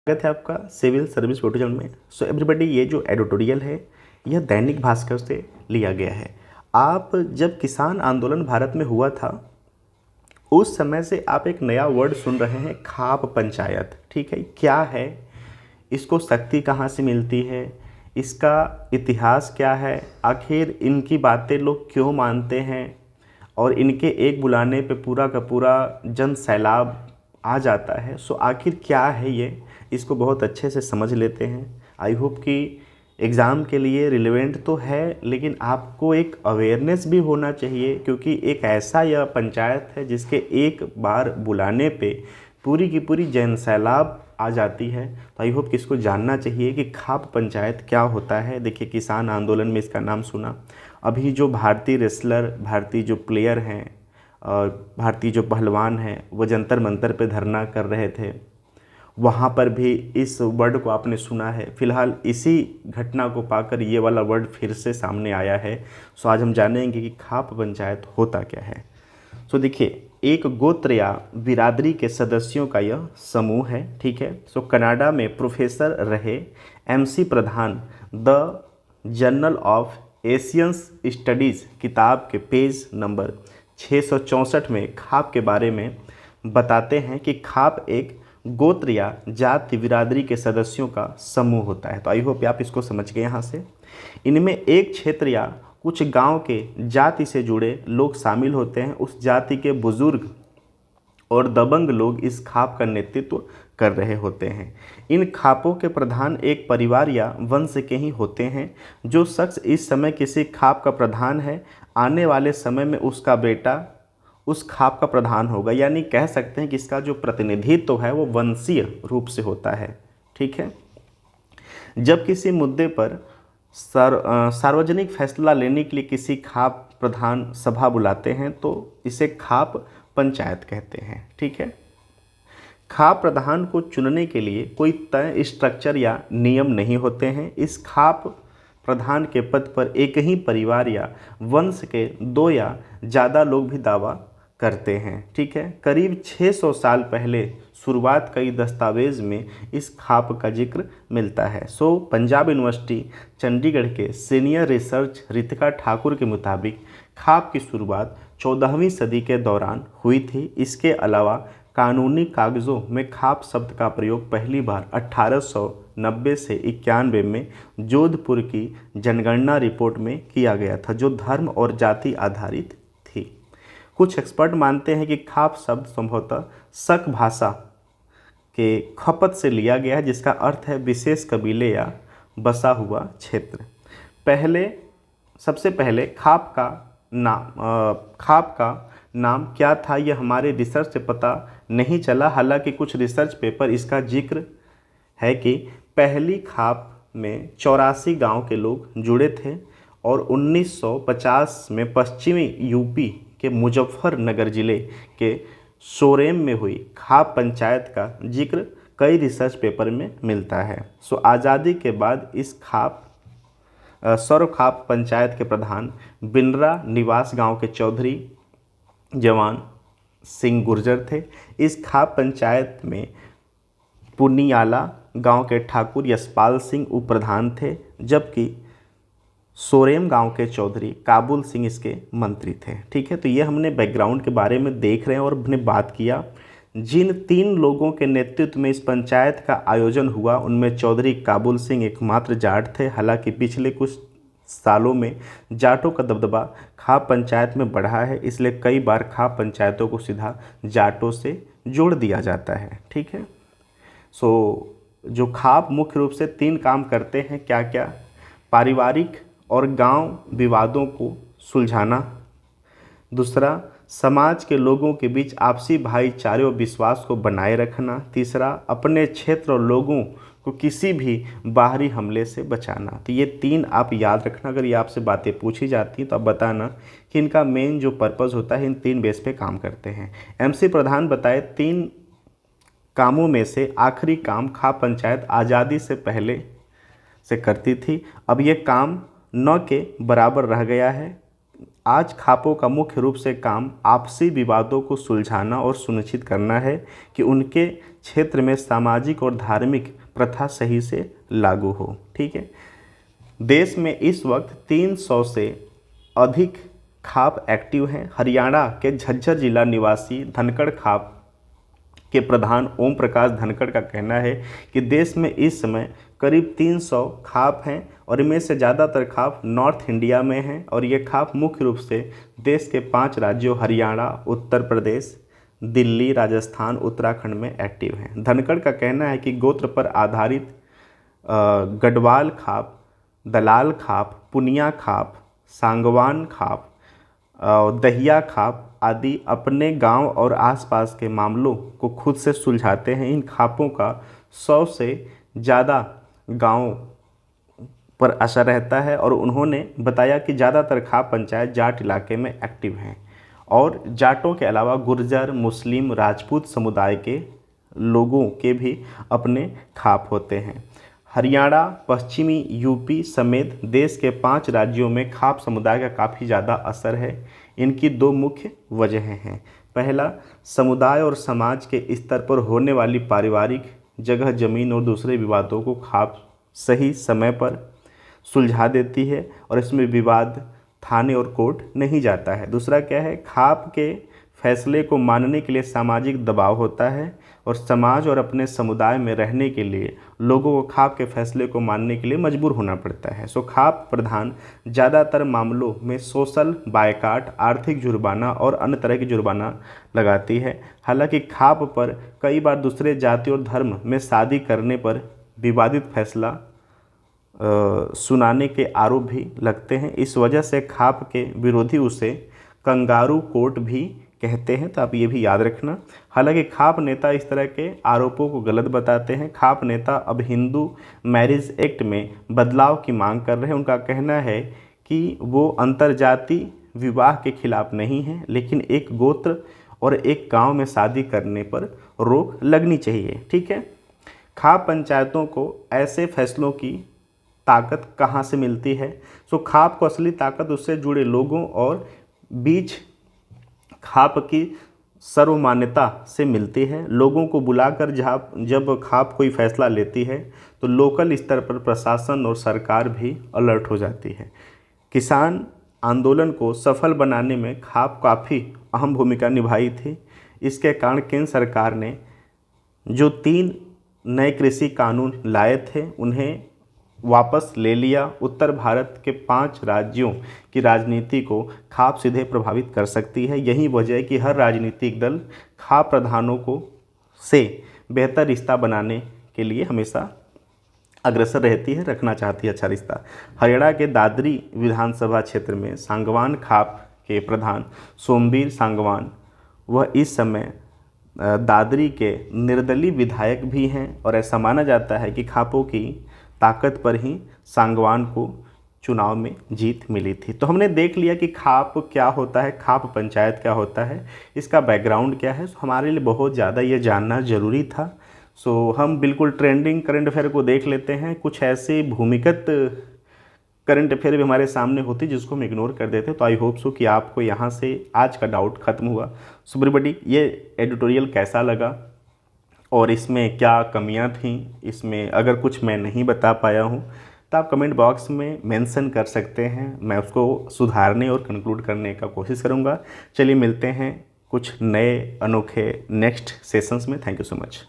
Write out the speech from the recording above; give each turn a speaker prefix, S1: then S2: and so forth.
S1: स्वागत है आपका सिविल सर्विस पोर्टल में। सो एवरीबॉडी, ये जो एडिटोरियल है यह दैनिक भास्कर से लिया गया है। आप जब किसान आंदोलन भारत में हुआ था उस समय से आप एक नया वर्ड सुन रहे हैं, खाप पंचायत। ठीक है, क्या है, इसको शक्ति कहाँ से मिलती है, इसका इतिहास क्या है, आखिर इनकी बातें लोग क्यों मानते हैं और इनके एक बुलाने पे पूरा का पूरा जन सैलाब आ जाता है। सो आखिर क्या है ये, इसको बहुत अच्छे से समझ लेते हैं। आई होप कि एग्ज़ाम के लिए रिलेवेंट तो है, लेकिन आपको एक अवेयरनेस भी होना चाहिए, क्योंकि एक ऐसा यह पंचायत है जिसके एक बार बुलाने पे पूरी की पूरी जन सैलाब आ जाती है। तो आई होप कि इसको जानना चाहिए कि खाप पंचायत क्या होता है। देखिए, किसान आंदोलन में इसका नाम सुना। अभी जो भारतीय रेसलर, भारतीय जो प्लेयर हैं और भारतीय जो पहलवान हैं वो जंतर मंतर पे धरना कर रहे थे, वहाँ पर भी इस वर्ड को आपने सुना है। फिलहाल इसी घटना को पाकर ये वाला वर्ड फिर से सामने आया है। सो आज हम जानेंगे कि खाप पंचायत होता क्या है। सो देखिए, एक गोत्र या बिरादरी के सदस्यों का यह समूह है। ठीक है, सो कनाडा में प्रोफेसर रहे MC Pradhan the journal of Asians studies किताब के पेज नंबर 664 में खाप के बारे में बताते हैं कि खाप एक गोत्र या जाति बिरादरी के सदस्यों का समूह होता है। तो आई होप आप इसको समझ गए यहाँ से। इनमें एक क्षेत्र या कुछ गांव के जाति से जुड़े लोग शामिल होते हैं। उस जाति के बुजुर्ग और दबंग लोग इस खाप का नेतृत्व कर रहे होते हैं। इन खापों के प्रधान एक परिवार या वंश के ही होते हैं। जो शख्स इस समय किसी खाप का प्रधान है, आने वाले समय में उसका बेटा उस खाप का प्रधान होगा। यानी कह सकते हैं कि इसका जो प्रतिनिधित्व तो है वो वंशीय रूप से होता है। ठीक है, जब किसी मुद्दे पर सार्वजनिक फैसला लेने के लिए किसी खाप प्रधान सभा बुलाते हैं तो इसे खाप पंचायत कहते हैं। ठीक है, खाप प्रधान को चुनने के लिए कोई तय स्ट्रक्चर या नियम नहीं होते हैं। इस खाप प्रधान के पद पर एक ही परिवार या वंश के दो या ज़्यादा लोग भी दावा करते हैं। ठीक है, करीब 600 साल पहले शुरुआत कई दस्तावेज में इस खाप का जिक्र मिलता है। सो पंजाब यूनिवर्सिटी चंडीगढ़ के सीनियर रिसर्च रितिका ठाकुर के मुताबिक खाप की शुरुआत 14वीं सदी के दौरान हुई थी। इसके अलावा कानूनी कागज़ों में खाप शब्द का प्रयोग पहली बार 1890 से 91 में जोधपुर की जनगणना रिपोर्ट में किया गया था, जो धर्म और जाति आधारित थी। कुछ एक्सपर्ट मानते हैं कि खाप शब्द संभवतः शक भाषा के खपत से लिया गया है, जिसका अर्थ है विशेष कबीले या बसा हुआ क्षेत्र। सबसे पहले खाप का नाम क्या था, यह हमारे रिसर्च से पता नहीं चला। हालांकि कुछ रिसर्च पेपर इसका जिक्र है कि पहली खाप में 84 गांव के लोग जुड़े थे और 1950 में पश्चिमी यूपी के मुजफ्फरनगर जिले के सोरेम में हुई खाप पंचायत का जिक्र कई रिसर्च पेपर में मिलता है। सो आज़ादी के बाद इस सर्व खाप पंचायत के प्रधान बिनरा निवास गांव के चौधरी जवान सिंह गुर्जर थे। इस खाप पंचायत में पुनियाला गांव के ठाकुर यशपाल सिंह उप प्रधान थे, जबकि सोरेम गांव के चौधरी काबुल सिंह इसके मंत्री थे। ठीक है, तो ये हमने बैकग्राउंड के बारे में देख रहे हैं और हमने बात किया। जिन 3 लोगों के नेतृत्व में इस पंचायत का आयोजन हुआ उनमें चौधरी काबुल सिंह एकमात्र जाट थे। हालांकि पिछले कुछ सालों में जाटों का दबदबा खाप पंचायत में बढ़ा है, इसलिए कई बार खाप पंचायतों को सीधा जाटों से जोड़ दिया जाता है। ठीक है, सो जो खाप मुख्य रूप से 3 काम करते हैं, क्या क्या? पारिवारिक और गांव विवादों को सुलझाना। दूसरा, समाज के लोगों के बीच आपसी भाईचारे और विश्वास को बनाए रखना। तीसरा, अपने क्षेत्र और लोगों को किसी भी बाहरी हमले से बचाना। तो ये 3 आप याद रखना। अगर ये आपसे बातें पूछी जाती हैं तो आप बताना कि इनका मेन जो पर्पज़ होता है इन 3 बेस पे काम करते हैं। MC प्रधान बताए 3 कामों में से आखिरी काम खाप पंचायत आज़ादी से पहले से करती थी। अब ये काम न के बराबर रह गया है। आज खापों का मुख्य रूप से काम आपसी विवादों को सुलझाना और सुनिश्चित करना है कि उनके क्षेत्र में सामाजिक और धार्मिक प्रथा सही से लागू हो। ठीक है। देश में इस वक्त 300 से अधिक खाप एक्टिव हैं। हरियाणा के झज्जर जिला निवासी धनखड़ खाप के प्रधान ओम प्रकाश धनखड़ का कहना है कि देश में इस समय करीब 300 खाप हैं और इनमें से ज़्यादातर खाप नॉर्थ इंडिया में हैं और ये खाप मुख्य रूप से देश के 5 राज्यों हरियाणा, उत्तर प्रदेश, दिल्ली, राजस्थान, उत्तराखंड में एक्टिव हैं। धनखड़ का कहना है कि गोत्र पर आधारित गढ़वाल खाप, दलाल खाप, पुनिया खाप, सांगवान खाप, दहिया खाप आदि अपने गांव और आसपास के मामलों को खुद से सुलझाते हैं। इन खापों का 100 से ज़्यादा गांव पर असर रहता है और उन्होंने बताया कि ज़्यादातर खाप पंचायत जाट इलाके में एक्टिव हैं और जाटों के अलावा गुर्जर, मुस्लिम, राजपूत समुदाय के लोगों के भी अपने खाप होते हैं। हरियाणा, पश्चिमी यूपी समेत देश के 5 राज्यों में खाप समुदाय का काफ़ी ज़्यादा असर है। इनकी 2 मुख्य वजहें हैं। पहला, समुदाय और समाज के स्तर पर होने वाली पारिवारिक, जगह जमीन और दूसरे विवादों को खाप सही समय पर सुलझा देती है और इसमें विवाद थाने और कोर्ट नहीं जाता है। दूसरा क्या है, खाप के फैसले को मानने के लिए सामाजिक दबाव होता है और समाज और अपने समुदाय में रहने के लिए लोगों को खाप के फैसले को मानने के लिए मजबूर होना पड़ता है। खाप प्रधान ज़्यादातर मामलों में सोशल बायकाट, आर्थिक जुर्माना और अन्य तरह की जुर्माना लगाती है। हालांकि खाप पर कई बार दूसरे जाति और धर्म में शादी करने पर विवादित फैसला सुनाने के आरोप भी लगते हैं। इस वजह से खाप के विरोधी उसे कंगारू कोर्ट भी कहते हैं, तो आप ये भी याद रखना। हालांकि खाप नेता इस तरह के आरोपों को गलत बताते हैं। खाप नेता अब हिंदू मैरिज एक्ट में बदलाव की मांग कर रहे हैं। उनका कहना है कि वो अंतर्जातीय विवाह के खिलाफ नहीं है, लेकिन एक गोत्र और एक गांव में शादी करने पर रोक लगनी चाहिए। ठीक है। खाप पंचायतों को ऐसे फैसलों की ताकत कहाँ से मिलती है? खाप को असली ताकत उससे जुड़े लोगों और बीच खाप की सर्वमान्यता से मिलती है। लोगों को बुलाकर जब खाप कोई फैसला लेती है तो लोकल स्तर पर प्रशासन और सरकार भी अलर्ट हो जाती है। किसान आंदोलन को सफल बनाने में खाप काफ़ी अहम भूमिका निभाई थी। इसके कारण केंद्र सरकार ने जो 3 नए कृषि कानून लाए थे उन्हें वापस ले लिया। उत्तर भारत के 5 राज्यों की राजनीति को खाप सीधे प्रभावित कर सकती है। यही वजह है कि हर राजनीतिक दल खाप प्रधानों को से बेहतर रिश्ता बनाने के लिए हमेशा अग्रसर रहती है, रखना चाहती है अच्छा रिश्ता। हरियाणा के दादरी विधानसभा क्षेत्र में सांगवान खाप के प्रधान सोमवीर सांगवान, वह इस समय दादरी के निर्दलीय विधायक भी हैं और ऐसा माना जाता है कि खापों की ताकत पर ही सांगवान को चुनाव में जीत मिली थी। तो हमने देख लिया कि खाप क्या होता है, खाप पंचायत क्या होता है, इसका बैकग्राउंड क्या है। हमारे लिए बहुत ज़्यादा ये जानना ज़रूरी था। हम बिल्कुल ट्रेंडिंग करंट अफेयर को देख लेते हैं। कुछ ऐसे भूमिगत करंट अफेयर भी हमारे सामने होती जिसको हम इग्नोर कर देते। तो आई होप सो कि आपको यहाँ से आज का डाउट खत्म हुआ। एवरीबॉडी, ये एडिटोरियल कैसा लगा और इसमें क्या कमियां थीं, इसमें अगर कुछ मैं नहीं बता पाया हूं तो आप कमेंट बॉक्स में मेंशन कर सकते हैं। मैं उसको सुधारने और कंक्लूड करने का कोशिश करूंगा। चलिए मिलते हैं कुछ नए अनोखे नेक्स्ट सेशंस में। Thank you so much.